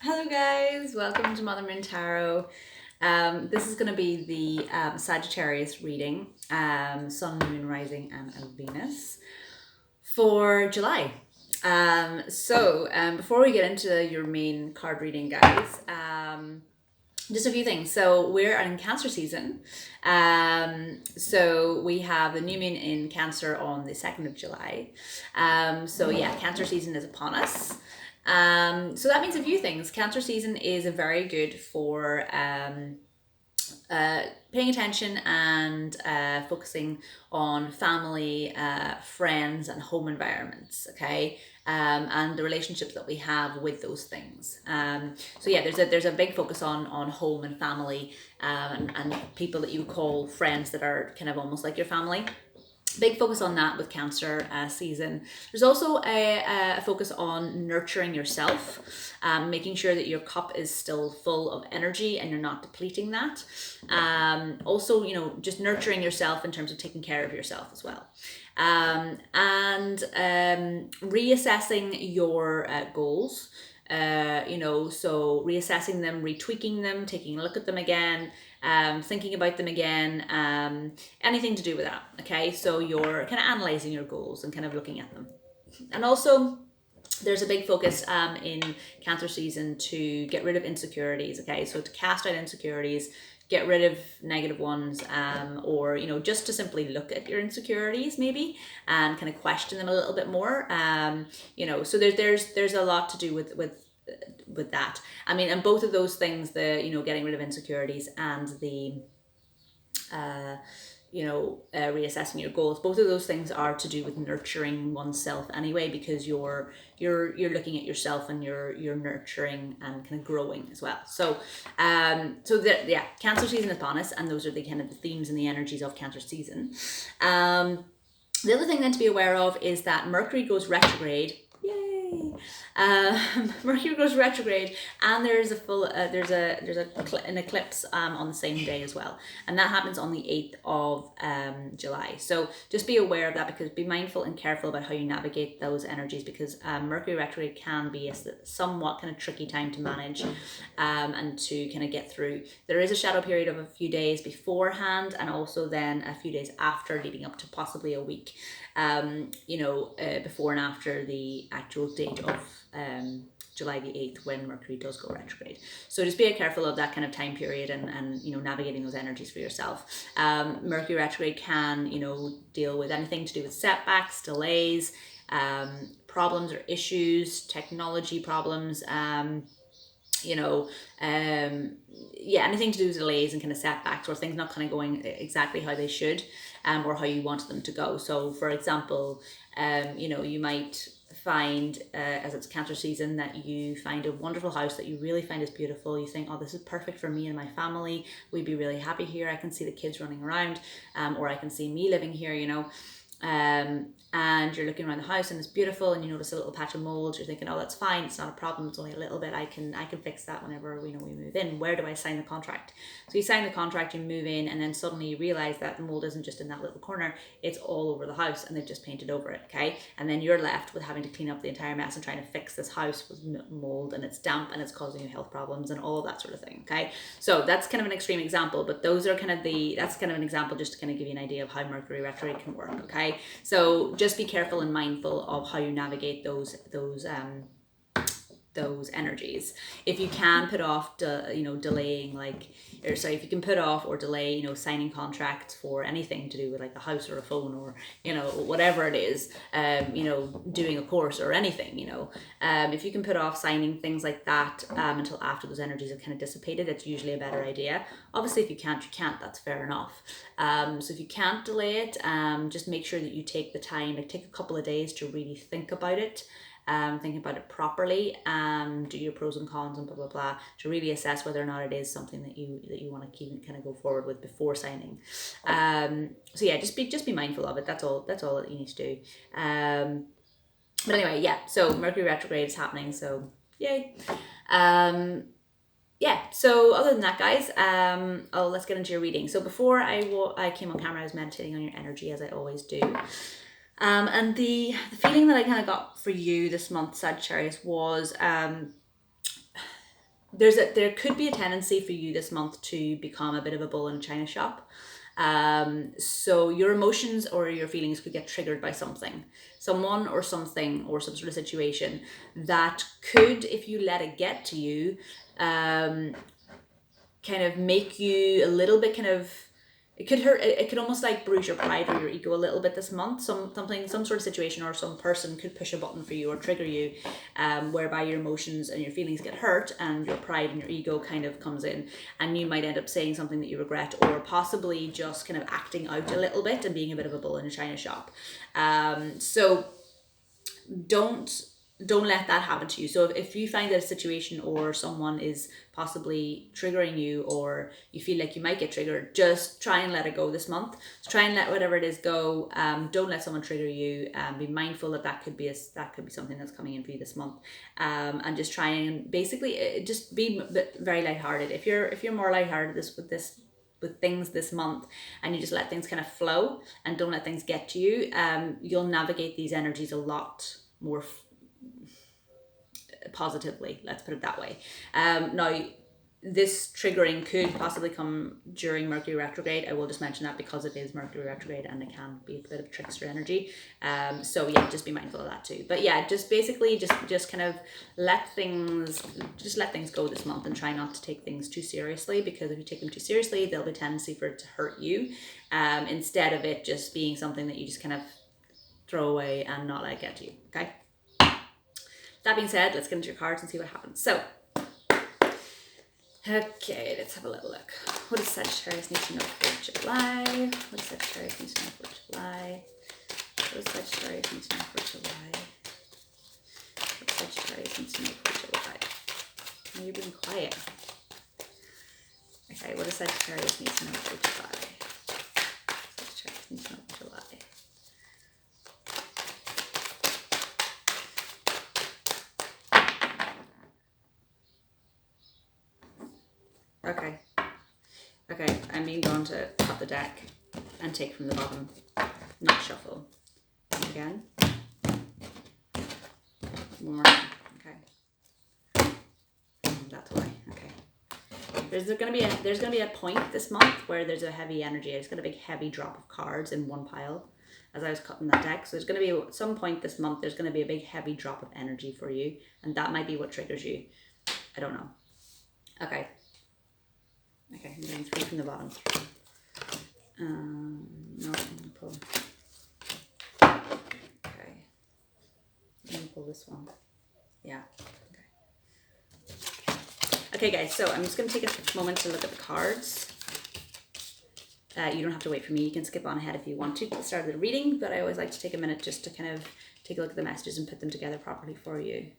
Hello guys, welcome to Mother Moon Tarot. This is going to be the Sagittarius reading, Sun, Moon, Rising and Venus for July. Before we get into your main card reading, guys, just a few things. So we're in Cancer season. So we have the new moon in Cancer on the 2nd of July. Cancer season is upon us. So that means a few things. Cancer season is very good for paying attention and focusing on family, friends, and home environments. Okay, and the relationships that we have with those things. There's a big focus on home and family, and people that you call friends that are kind of almost like your family. Big focus on that with Cancer season. There's also a focus on nurturing yourself, making sure that your cup is still full of energy and you're not depleting that. Also, just nurturing yourself in terms of taking care of yourself as well. Reassessing your goals. So reassessing them, retweaking them, taking a look at them again, thinking about them again, anything to do with that. Okay, so you're kind of analyzing your goals and kind of looking at them. And also, there's a big focus in Cancer season to get rid of insecurities. Okay, so to cast out insecurities, get rid of negative ones, or just to simply look at your insecurities maybe and kind of question them a little bit more. So there's a lot to do with that. I mean, and both of those things, the getting rid of insecurities and the reassessing your goals, both of those things are to do with nurturing oneself anyway, because you're looking at yourself and you're nurturing and kind of growing as well. Cancer season is upon us, and those are the kind of the themes and the energies of Cancer season. The other thing then to be aware of is that Mercury goes retrograde. Yay! Mercury goes retrograde, and there's an eclipse on the same day as well, and that happens on the 8th of July. So just be aware of that, because be mindful and careful about how you navigate those energies, because Mercury retrograde can be a somewhat kind of tricky time to manage, and to kind of get through. There is a shadow period of a few days beforehand, and also then a few days after, leading up to possibly a week, before and after the actual date of July the 8th, when Mercury does go retrograde. So just be careful of that kind of time period, and navigating those energies for yourself. Mercury retrograde can deal with anything to do with setbacks, delays, problems or issues, technology problems, anything to do with delays and kind of setbacks, or things not kind of going exactly how they should, or how you want them to go. So for example, you might find, as it's Cancer season, that you find a wonderful house that you really find is beautiful. You think, oh, this is perfect for me and my family. We'd be really happy here. I can see the kids running around, or I can see me living here, and you're looking around the house and it's beautiful, and you notice a little patch of mold. You're thinking, oh, that's fine, it's not a problem, it's only a little bit, I can fix that whenever we move in. Where do I sign the contract? So you sign the contract, you move in, and then suddenly you realize that the mold isn't just in that little corner, it's all over the house, and they've just painted over it. Okay, and then you're left with having to clean up the entire mess and trying to fix this house with mold, and it's damp and it's causing you health problems and all of that sort of thing. Okay, so that's kind of an extreme example, but those are that's kind of an example just to kind of give you an idea of how Mercury retrograde can work. Okay, so just be careful and mindful of how you navigate those energies. If you can put off delaying, if you can put off or delay signing contracts for anything to do with like a house or a phone, or whatever it is, doing a course or anything, if you can put off signing things like that until after those energies have kind of dissipated, it's usually a better idea. Obviously, if you can't, that's fair enough. So if you can't delay it, just make sure that you take the time, take a couple of days to really think about it. Think about it properly, do your pros and cons and blah blah blah, to really assess whether or not it is something that you want to keep kind of go forward with before signing. Just be mindful of it. That's all that you need to do. But anyway, so Mercury retrograde is happening, so yay. So other than that, guys, let's get into your reading. So before I came on camera, I was meditating on your energy, as I always do. And the feeling that I kind of got for you this month, Sagittarius, was there could be a tendency for you this month to become a bit of a bull in a china shop. So your emotions or your feelings could get triggered by someone or something or some sort of situation that could, if you let it get to you, kind of make you a little bit kind of, it could hurt, it could almost like bruise your pride or your ego a little bit this month. Some sort of situation or some person could push a button for you or trigger you, whereby your emotions and your feelings get hurt and your pride and your ego kind of comes in, and you might end up saying something that you regret, or possibly just kind of acting out a little bit and being a bit of a bull in a china shop. So don't let that happen to you. So if you find that a situation or someone is possibly triggering you, or you feel like you might get triggered, just try and let it go this month. So try and let whatever it is go. Don't let someone trigger you. Be mindful that could be something that's coming in for you this month. And just try and basically just be very lighthearted. If you're more lighthearted with things this month, and you just let things kind of flow and don't let things get to you, you'll navigate these energies a lot more positively, let's put it that way. Now, this triggering could possibly come during Mercury retrograde. I will just mention that because it is Mercury retrograde and it can be a bit of trickster energy. So yeah, just be mindful of that too. But yeah, just basically just kind of let things go this month, and try not to take things too seriously, because if you take them too seriously, there'll be a tendency for it to hurt you, instead of it just being something that you just kind of throw away and not let it get to you. Okay. That being said, let's get into your cards and see what happens. So, okay, let's have a little look. What does Sagittarius need to know for July? What does Sagittarius need to know for July? What does Sagittarius need to know for July? What does Sagittarius need to know for July? Oh, you're being quiet. Okay, what does Sagittarius need to know for July? Sagittarius needs to know for July. Okay, I'm being drawn to cut the deck and take from the bottom, not shuffle. Again. One more time. Okay. That's why. Okay. There's gonna be a point this month where there's a heavy energy. It's got a big heavy drop of cards in one pile as I was cutting that deck. So there's gonna be some point this month, there's gonna be a big heavy drop of energy for you, and that might be what triggers you. I don't know. Okay. Okay, I'm doing 3 from the bottom. No, I'm gonna pull. Okay. I'm gonna pull this one. Yeah. Okay. Okay, guys. So I'm just gonna take a moment to look at the cards. You don't have to wait for me. You can skip on ahead if you want to at the start of the reading, but I always like to take a minute just to kind of take a look at the messages and put them together properly for you.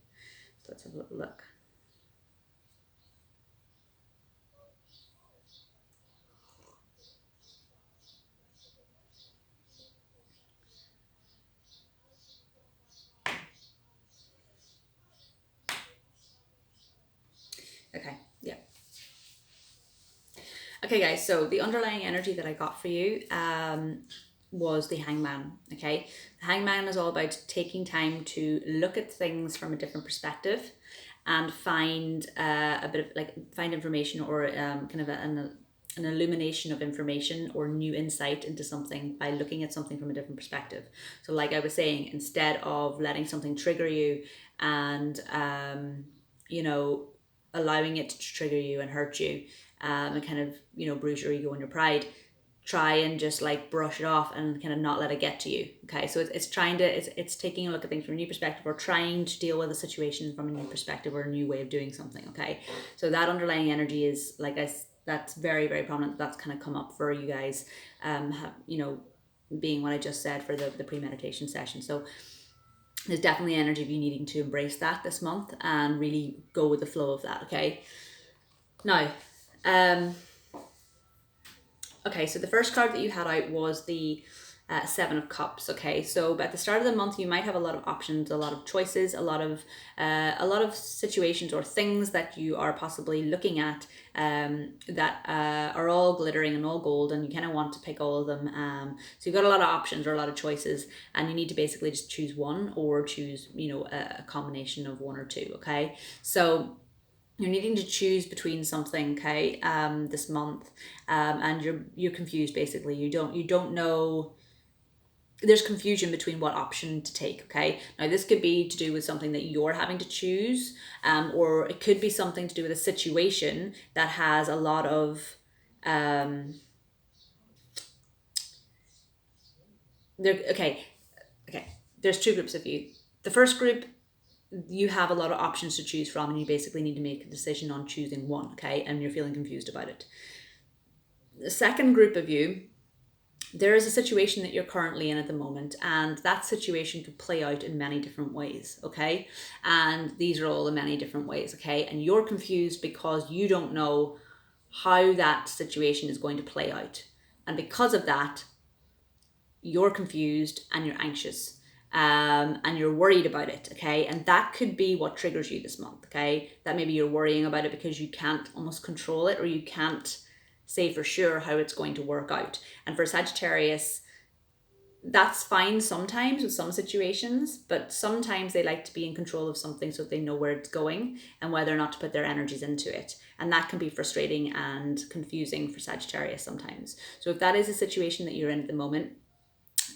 So let's have a little look. Okay, yeah. Okay, guys, so the underlying energy that I got for you was the Hangman, okay? The Hangman is all about taking time to look at things from a different perspective and find find information, or kind of an illumination of information or new insight into something by looking at something from a different perspective. So like I was saying, instead of letting something trigger you and, allowing it to trigger you and hurt you, and kind of, bruise your ego and your pride, try and just like brush it off and kind of not let it get to you. Okay, so it's taking a look at things from a new perspective, or trying to deal with a situation from a new perspective or a new way of doing something. Okay, so that underlying energy is that's very, very prominent. That's kind of come up for you guys, being what I just said for the pre-meditation session. So there's definitely energy of you needing to embrace that this month and really go with the flow of that. Okay, now okay, so the first card that you had out was the 7 of Cups. Okay, so at the start of the month, you might have a lot of options, a lot of choices, a lot of situations or things that you are possibly looking at that are all glittering and all gold, and you kind of want to pick all of them. So you've got a lot of options or a lot of choices, and you need to basically just choose one, or choose a combination of one or two. Okay, so you're needing to choose between something, okay, this month, and you're confused basically. You don't know. There's confusion between what option to take, okay? Now, this could be to do with something that you're having to choose, or it could be something to do with a situation that has a lot of, okay, there's two groups of you. The first group, you have a lot of options to choose from, and you basically need to make a decision on choosing one, okay? And you're feeling confused about it. The second group of you, there is a situation that you're currently in at the moment, and that situation could play out in many different ways, okay? And these are all in many different ways, okay? And you're confused because you don't know how that situation is going to play out. And because of that, you're confused and you're anxious, and you're worried about it, okay? And that could be what triggers you this month, okay? That maybe you're worrying about it because you can't almost control it, or you can't say for sure how it's going to work out. And for Sagittarius, that's fine sometimes with some situations, but sometimes they like to be in control of something so they know where it's going and whether or not to put their energies into it. And that can be frustrating and confusing for Sagittarius sometimes. So if that is a situation that you're in at the moment,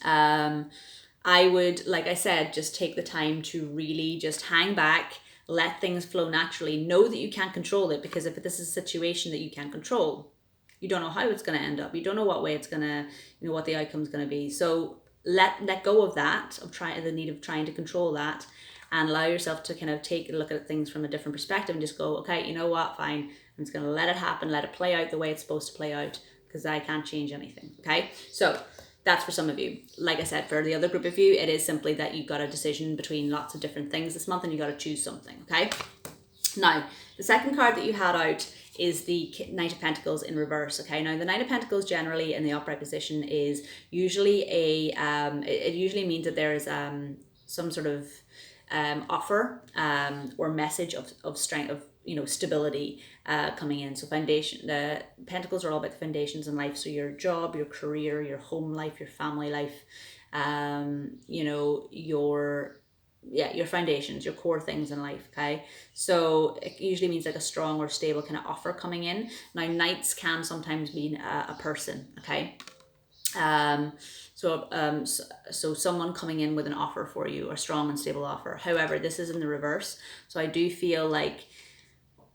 I would, like I said, just take the time to really just hang back, let things flow naturally. Know that you can't control it, because if this is a situation that you can't control, you don't know how it's going to end up. You don't know what way it's going to, what the outcome's going to be. So let go of that, of the need of trying to control that, and allow yourself to kind of take a look at things from a different perspective and just go, okay, you know what, fine. I'm just going to let it happen, let it play out the way it's supposed to play out, because I can't change anything. Okay. So that's for some of you. Like I said, for the other group of you, it is simply that you've got a decision between lots of different things this month and you got to choose something. Okay. Now, the second card that you had out is the Knight of Pentacles in reverse. Okay, now the Knight of Pentacles generally in the upright position is usually it usually means that there is some sort of offer or message of strength, of stability coming in. So foundation, the Pentacles are all about the foundations in life. So your job, your career, your home life, your family life, your foundations, your core things in life, okay? So it usually means like a strong or stable kind of offer coming in. Now, knights can sometimes mean a person, okay? So someone coming in with an offer for you, a strong and stable offer. However, this is in the reverse. So I do feel like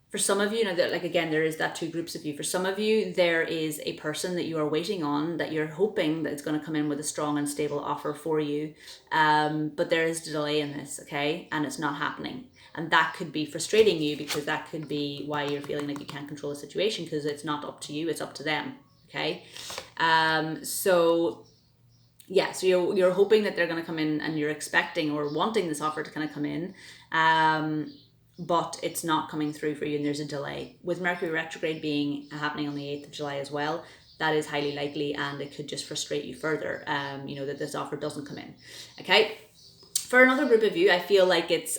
for some of you, that like again, there is that two groups of you. For some of you, there is a person that you are waiting on, that you're hoping that it's going to come in with a strong and stable offer for you. But there is a delay in this, okay? And it's not happening. And that could be frustrating you, because that could be why you're feeling like you can't control the situation, because it's not up to you, it's up to them, okay? So you're hoping that they're going to come in, and you're expecting or wanting this offer to kind of come in. But it's not coming through for you, and there's a delay. With Mercury retrograde being happening on the 8th of July as well, that is highly likely, and it could just frustrate you further, that this offer doesn't come in. Okay. For another group of you, I feel like it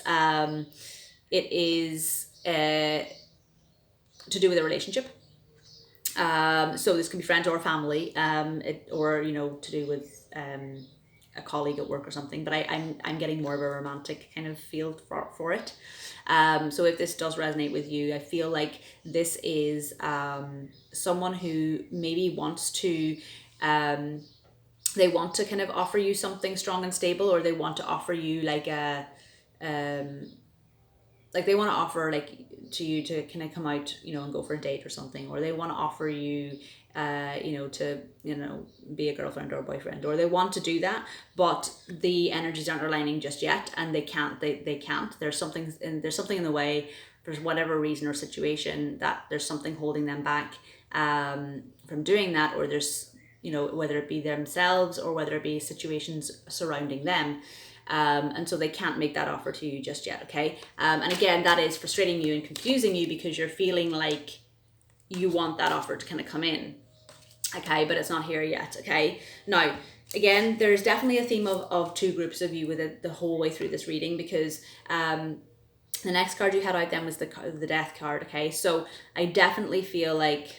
is to do with a relationship. So this can be friends or family, or to do with a colleague at work or something. But I'm getting more of a romantic kind of feel for it. So if this does resonate with you, I feel like this is someone who maybe wants to. They want to kind of offer you something strong and stable, or they want to offer you like a like they want to offer like to you to kind of come out, and go for a date or something, or they want to offer you to be a girlfriend or a boyfriend, or they want to do that, but the energies aren't aligning just yet, and they can't. There's something in the way, for whatever reason or situation, that there's something holding them back from doing that, or there's whether it be themselves or whether it be situations surrounding them. And so they can't make that offer to you just yet, okay? And again, that is frustrating you and confusing you, because you're feeling like you want that offer to kind of come in, okay? But it's not here yet, okay? Now, again, there's definitely a theme of two groups of you with it the whole way through this reading, because the next card you had out then was the Death card, okay? So I definitely feel like...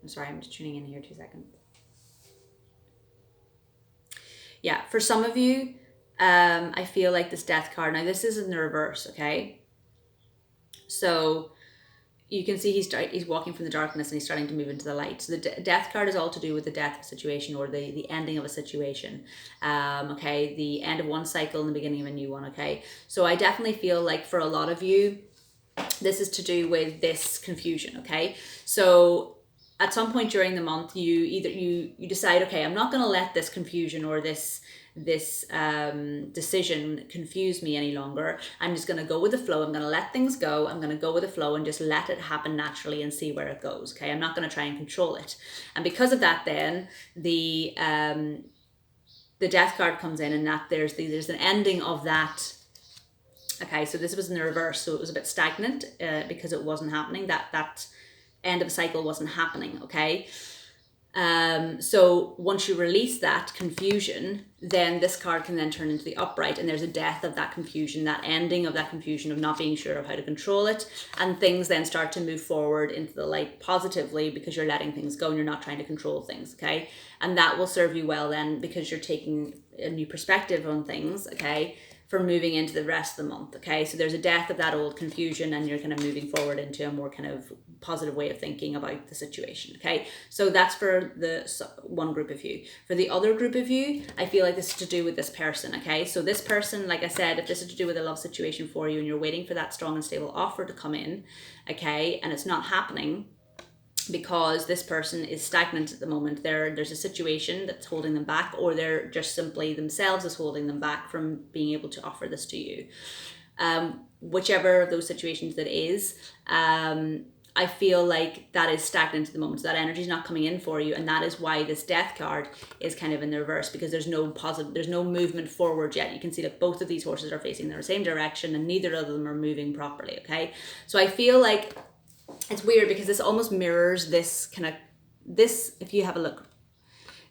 I'm sorry, I'm just tuning in here 2 seconds. Yeah, for some of you, I feel like this Death card, now this is in the reverse, okay? So you can see he's walking from the darkness and he's starting to move into the light. So the Death card is all to do with the death of a situation, or the ending of a situation. Okay, the end of one cycle and the beginning of a new one. Okay, so I definitely feel like for a lot of you, this is to do with this confusion. Okay, so at some point during the month, you decide, okay, I'm not going to let this confusion or this decision confuse me any longer. I'm just going to go with the flow. I'm going to let things go. I'm going to go with the flow and just let it happen naturally and see where it goes. Okay, I'm not going to try and control it. And because of that, then the Death card comes in, and that there's an ending of that. Okay, so this was in the reverse, so it was a bit stagnant because it wasn't happening. That end of a cycle wasn't happening. Okay. So once you release that confusion, then this card can then turn into the upright, and there's a death of that confusion, that ending of that confusion of not being sure of how to control it, and things then start to move forward into the light positively because you're letting things go and you're not trying to control things, okay? And that will serve you well then, because you're taking a new perspective on things, okay, for moving into the rest of the month, okay? So there's a death of that old confusion, and you're kind of moving forward into a more kind of positive way of thinking about the situation, okay? So that's for the one group of you. For the other group of you, I feel like this is to do with this person, okay? So this person, like I said, if this is to do with a love situation for you and you're waiting for that strong and stable offer to come in, okay, and it's not happening, because this person is stagnant at the moment. There's a situation that's holding them back, or they're just simply themselves is holding them back from being able to offer this to you. Whichever of those situations that is, I feel like that is stagnant at the moment. So that energy is not coming in for you, and that is why this Death card is kind of in the reverse, because there's no movement forward yet. You can see that both of these horses are facing the same direction, and neither of them are moving properly. Okay, so I feel like it's weird because this almost mirrors this if you have a look,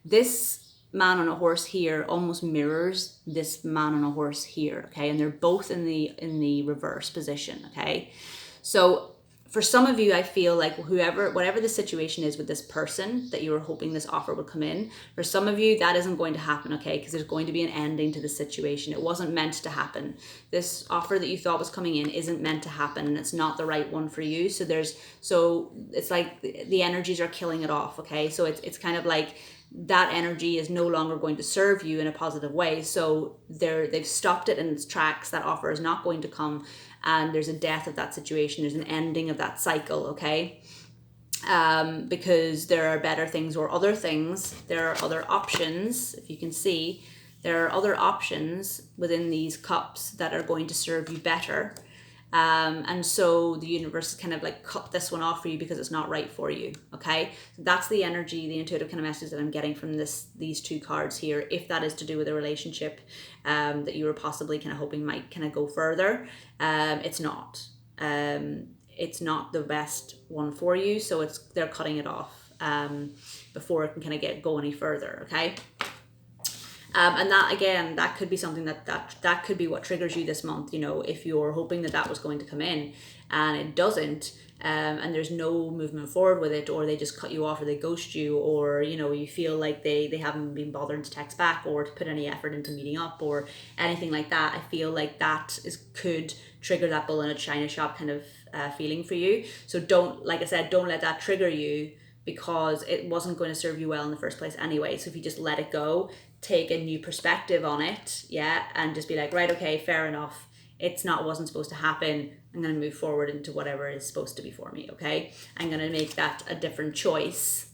this man on a horse here almost mirrors this man on a horse here, okay? And they're both in the reverse position, okay? So for some of you, I feel like whatever the situation is with this person that you were hoping this offer would come in, for some of you, that isn't going to happen, okay? Because there's going to be an ending to the situation. It wasn't meant to happen. This offer that you thought was coming in isn't meant to happen, and it's not the right one for you. So it's like the energies are killing it off, okay? So it's kind of like that energy is no longer going to serve you in a positive way. So they've stopped it in its tracks. That offer is not going to come, and there's a death of that situation. There's an ending of that cycle, okay? Because there are better things or other things. There are other options. If you can see, there are other options within these cups that are going to serve you better. And so the universe is kind of like cut this one off for you because it's not right for you, okay? So that's the energy, the intuitive kind of message that I'm getting from these two cards here, if that is to do with a relationship that you were possibly kind of hoping might kind of go further. It's not. It's not the best one for you, so they're cutting it off before it can kind of go any further, okay? And that, again, that could be something that could be what triggers you this month, you know, if you're hoping that was going to come in and it doesn't, and there's no movement forward with it, or they just cut you off, or they ghost you, or, you know, you feel like they haven't been bothered to text back or to put any effort into meeting up or anything like that. I feel like that could trigger that bull in a china shop kind of feeling for you. So like I said, don't let that trigger you, because it wasn't going to serve you well in the first place anyway. So if you just let it go, take a new perspective on it, yeah, and just be like, right, okay, fair enough, wasn't supposed to happen. I'm going to move forward into whatever is supposed to be for me, okay? I'm going to make that a different choice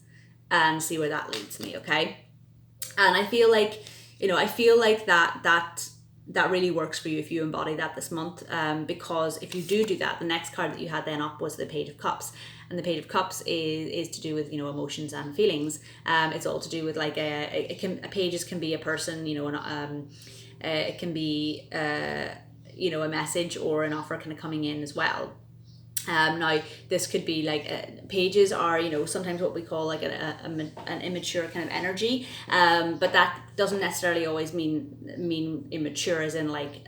and see where that leads me, okay? And I feel like, you know, that really works for you if you embody that this month, because if you do that, the next card that you had then up was the Page of Cups, and the Page of Cups is to do with, you know, emotions and feelings. It's all to do with like pages can be a person, you know, it can be you know, a message or an offer kind of coming in as well. Now this could be like pages are, you know, sometimes what we call like an immature kind of energy, but that doesn't necessarily always mean immature as in like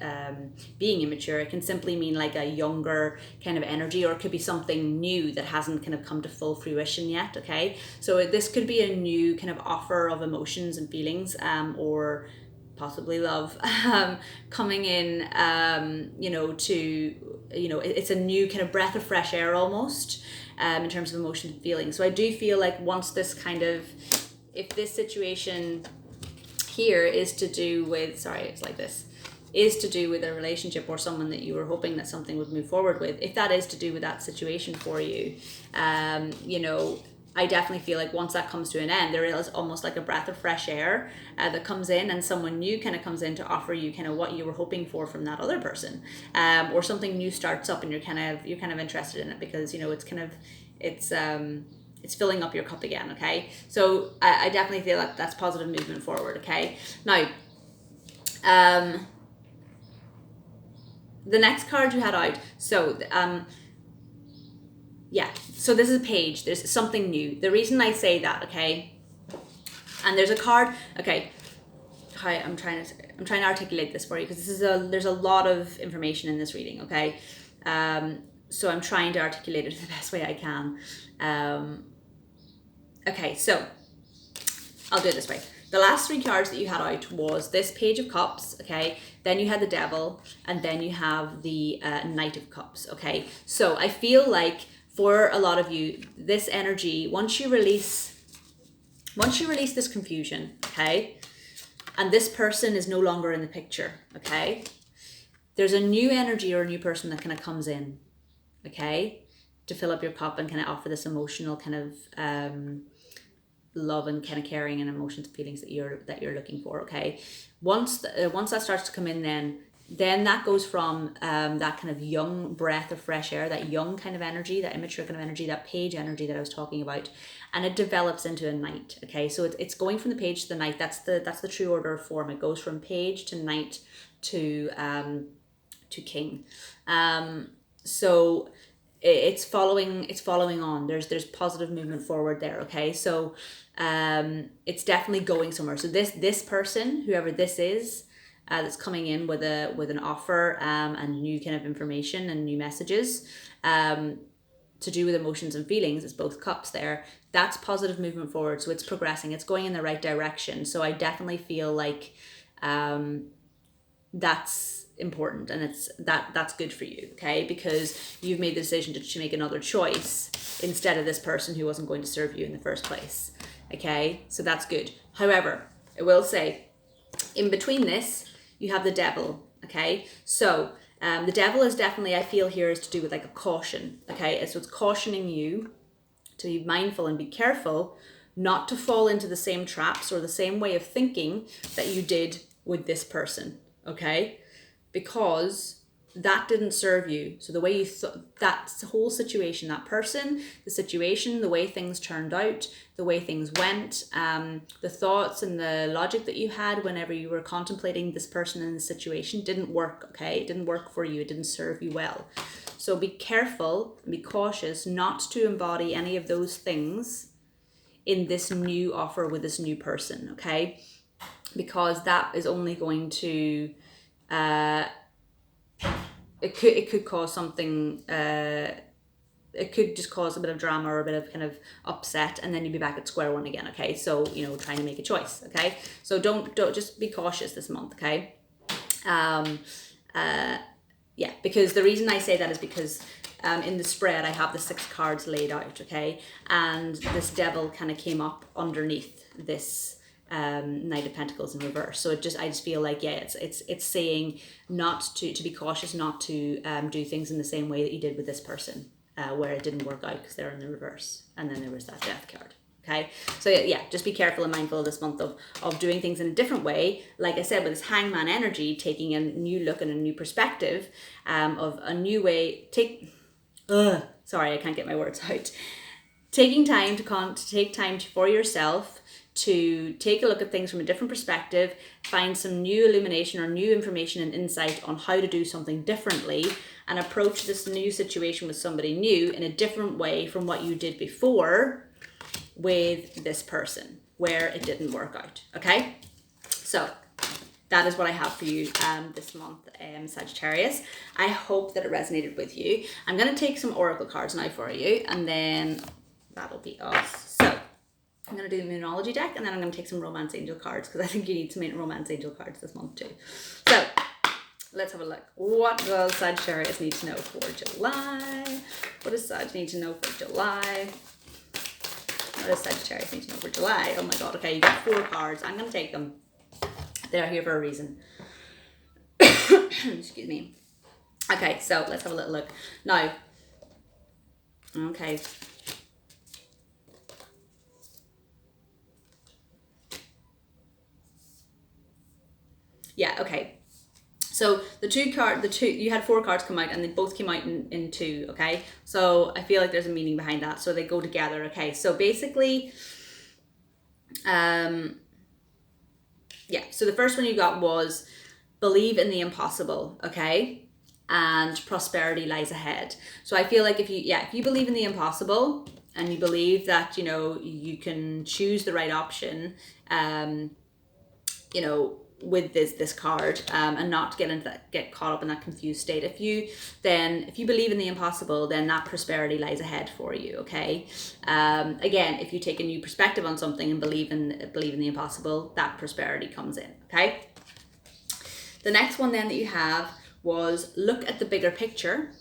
being immature. It can simply mean like a younger kind of energy, or it could be something new that hasn't kind of come to full fruition yet, okay? So this could be a new kind of offer of emotions and feelings, or possibly love, coming in, you know, to, you know, it's a new kind of breath of fresh air almost, in terms of emotions and feelings. So I do feel like once this kind of, if this situation here is to do with, sorry, it's like this, is to do with a relationship or someone that you were hoping that something would move forward with, if that is to do with that situation for you, you know, I definitely feel like once that comes to an end, there is almost like a breath of fresh air that comes in, and someone new kind of comes in to offer you kind of what you were hoping for from that other person, or something new starts up and you're kind of interested in it because, you know, it's kind of, it's filling up your cup again. Okay, so I definitely feel like that's positive movement forward. Okay, now the next card you had out, so yeah, so this is a page, there's something new. The reason I say that, okay, and there's a card, okay, hi, I'm trying to articulate this for you because there's a lot of information in this reading, okay, so I'm trying to articulate it the best way I can. Okay, so I'll do it this way. The last three cards that you had out was this Page of Cups, okay? Then you had the Devil, and then you have the Knight of Cups, okay? So I feel like for a lot of you, this energy, once you release this confusion, okay? And this person is no longer in the picture, okay? There's a new energy or a new person that kind of comes in, okay? To fill up your cup and kind of offer this emotional kind of love and kind of caring and emotions and feelings that you're looking for. Okay, once that starts to come in, then that goes from that kind of young breath of fresh air, that young kind of energy, that immature kind of energy, that page energy that I was talking about, and it develops into a knight. Okay, so it's going from the page to the knight. That's the true order of form. It goes from page to knight to king. So it's following on. There's positive movement forward there. Okay, so it's definitely going somewhere. So this person, whoever this is, that's coming in with an offer and new kind of information and new messages to do with emotions and feelings, it's both cups there. That's positive movement forward. So it's progressing. It's going in the right direction. So I definitely feel like that's important, and that's good for you, okay, because you've made the decision to make another choice instead of this person who wasn't going to serve you in the first place. Okay, so that's good. However, I will say in between this you have the Devil. Okay, so the Devil is definitely, I feel here, is to do with like a caution. Okay, so it's cautioning you to be mindful and be careful not to fall into the same traps or the same way of thinking that you did with this person. Okay, because that didn't serve you. So the way you thought, that whole situation, that person, the situation, the way things turned out, the way things went, the thoughts and the logic that you had whenever you were contemplating this person in the situation didn't work, okay? It didn't work for you. It didn't serve you well. So be careful and be cautious not to embody any of those things in this new offer with this new person, okay? Because that is only going to it could cause something, it could just cause a bit of drama or a bit of kind of upset, and then you'd be back at square one again. Okay, so you know, trying to make a choice. Okay, so don't just be cautious this month. Okay, yeah, because the reason I say that is because in the spread I have the 6 cards laid out. Okay, and this Devil kind of came up underneath this Knight of Pentacles in reverse. So I just feel like, yeah, it's saying not to be cautious, not to do things in the same way that you did with this person, where it didn't work out because they're in the reverse. And then there was that Death card. Okay, so yeah, just be careful and mindful this month of doing things in a different way. Like I said, with this Hangman energy, taking a new look and a new perspective, of a new way. Sorry, I can't get my words out. Taking time to take time for yourself, to take a look at things from a different perspective, find some new illumination or new information and insight on how to do something differently, and approach this new situation with somebody new in a different way from what you did before with this person, where it didn't work out. Okay, so that is what I have for you this month, Sagittarius. I hope that it resonated with you. I'm going to take some oracle cards now for you, and then that'll be us. So I'm going to do the Moonlogy deck, and then I'm going to take some Romance Angel cards, because I think you need some Romance Angel cards this month too. So let's have a look. What does Sagittarius need to know for July? What does Sag need to know for July? What does Sagittarius need to know for July? Oh my god, okay, you got 4 cards. I'm going to take them. They're here for a reason. Excuse me. Okay, so let's have a little look. Now, okay. Yeah, okay. So you had 4 cards come out, and they both came out in 2, okay? So I feel like there's a meaning behind that. So they go together, okay? So basically, yeah, so the first one you got was believe in the impossible, okay? And prosperity lies ahead. So I feel like if you believe in the impossible, and you believe that, you know, you can choose the right option, you know, with this card, and not get caught up in that confused state. If you believe in the impossible, then that prosperity lies ahead for you, okay? Again, if you take a new perspective on something and believe in the impossible, that prosperity comes in, okay? The next one then that you have was look at the bigger picture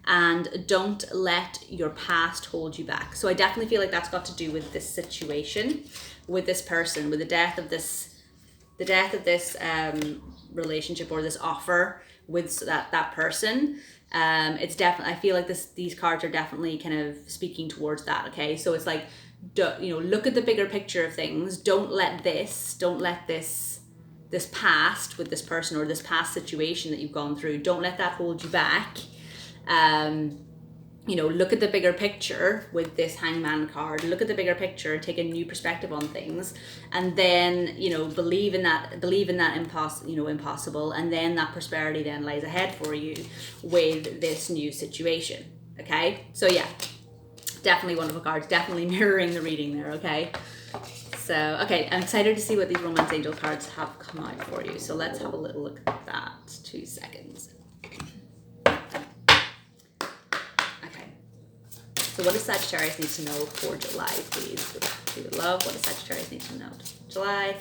and don't let your past hold you back. So I definitely feel like that's got to do with this situation, with this person, with the death of this relationship or this offer with that person. It's definitely, I feel like these cards are definitely kind of speaking towards that, okay? So it's like, you know, look at the bigger picture of things. Don't let this past with this person or this past situation that you've gone through, don't let that hold you back. You know, look at the bigger picture with this Hangman card. Look at the bigger picture, take a new perspective on things, and then, you know, believe in that impossible, and then that prosperity then lies ahead for you with this new situation. Okay, so yeah, definitely wonderful cards, definitely mirroring the reading there. Okay, so okay, I'm excited to see what these Romance Angel cards have come out for you. So let's have a little look at that. 2 seconds. So what does Sagittarius need to know for July, please? We would love, what does Sagittarius need to know for July?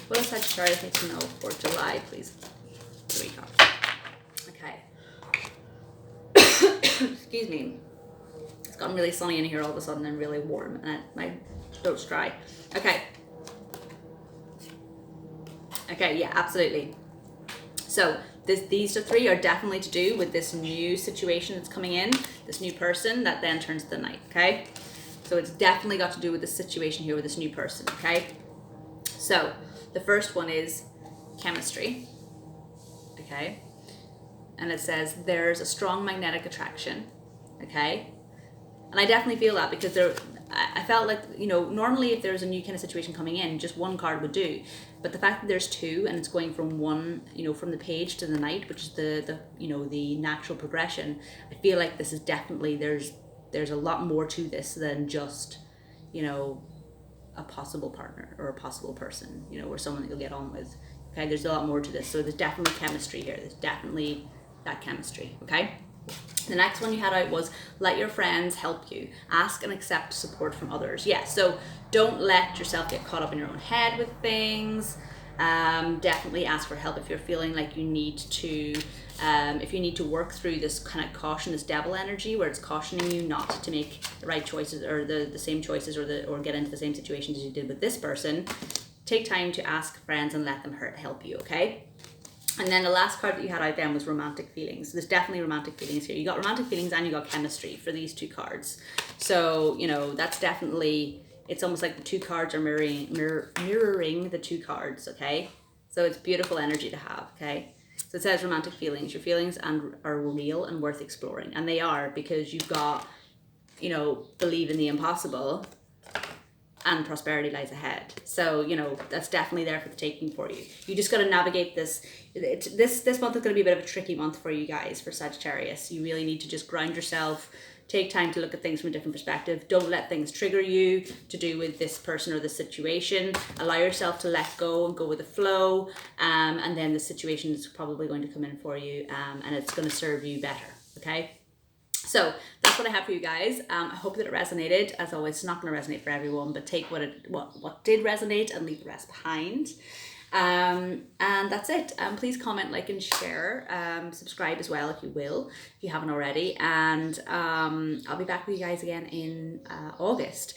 What does Sagittarius need to know for July, please? 3 cards. Okay. Excuse me. It's gotten really sunny in here all of a sudden and really warm, and my throat's dry. Okay. Okay, yeah, absolutely. So these 3 are definitely to do with this new situation that's coming in, this new person that then turns to the Knight, okay? So it's definitely got to do with this situation here with this new person, okay? So the first one is chemistry, okay? And it says there's a strong magnetic attraction, okay? And I definitely feel that, because I felt like, you know, normally if there's a new kind of situation coming in, just 1 card would do. But the fact that there's 2 and it's going from one, you know, from the Page to the Knight, which is the you know, the natural progression, I feel like this is definitely, there's a lot more to this than just, you know, a possible partner or a possible person, you know, or someone that you'll get on with. Okay, there's a lot more to this. So there's definitely chemistry here. There's definitely that chemistry, okay? The next one you had out was let your friends help you. Ask and accept support from others. Yeah, so don't let yourself get caught up in your own head with things. Definitely ask for help if you're feeling like you need to, if you need to work through this kind of caution, this devil energy where it's cautioning you not to make the right choices or the same choices or get into the same situations as you did with this person. Take time to ask friends and let them help you, okay? And then the last card that you had out then was romantic feelings. There's definitely romantic feelings here. You got romantic feelings and you got chemistry for these 2 cards. So, you know, that's definitely, it's almost like the 2 cards are mirroring the 2 cards, okay? So it's beautiful energy to have, okay? So it says romantic feelings. Your feelings are real and worth exploring. And they are, because you've got, you know, believe in the impossible, and prosperity lies ahead. So, you know, that's definitely there for the taking for you. You just got to navigate this. This month is going to be a bit of a tricky month for you guys, for Sagittarius. You really need to just ground yourself, take time to look at things from a different perspective. Don't let things trigger you to do with this person or this situation. Allow yourself to let go and go with the flow. And then the situation is probably going to come in for you, and it's going to serve you better, okay? So that's what I have for you guys. I hope that it resonated. As always, it's not going to resonate for everyone, but take what did resonate and leave the rest behind. And that's it. Please comment, like, and share. Subscribe as well if you will, if you haven't already. And I'll be back with you guys again in August.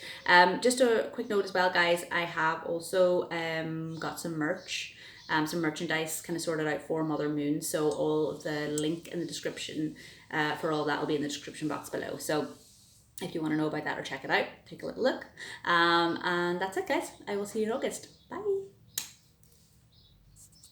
Just a quick note as well, guys. I have also got some merch. Some merchandise kind of sorted out for Mother Moon. So all of the link in the description for all that will be in the description box below. So if you want to know about that or check it out, take a little look. And that's it, guys. I will see you in August. Bye.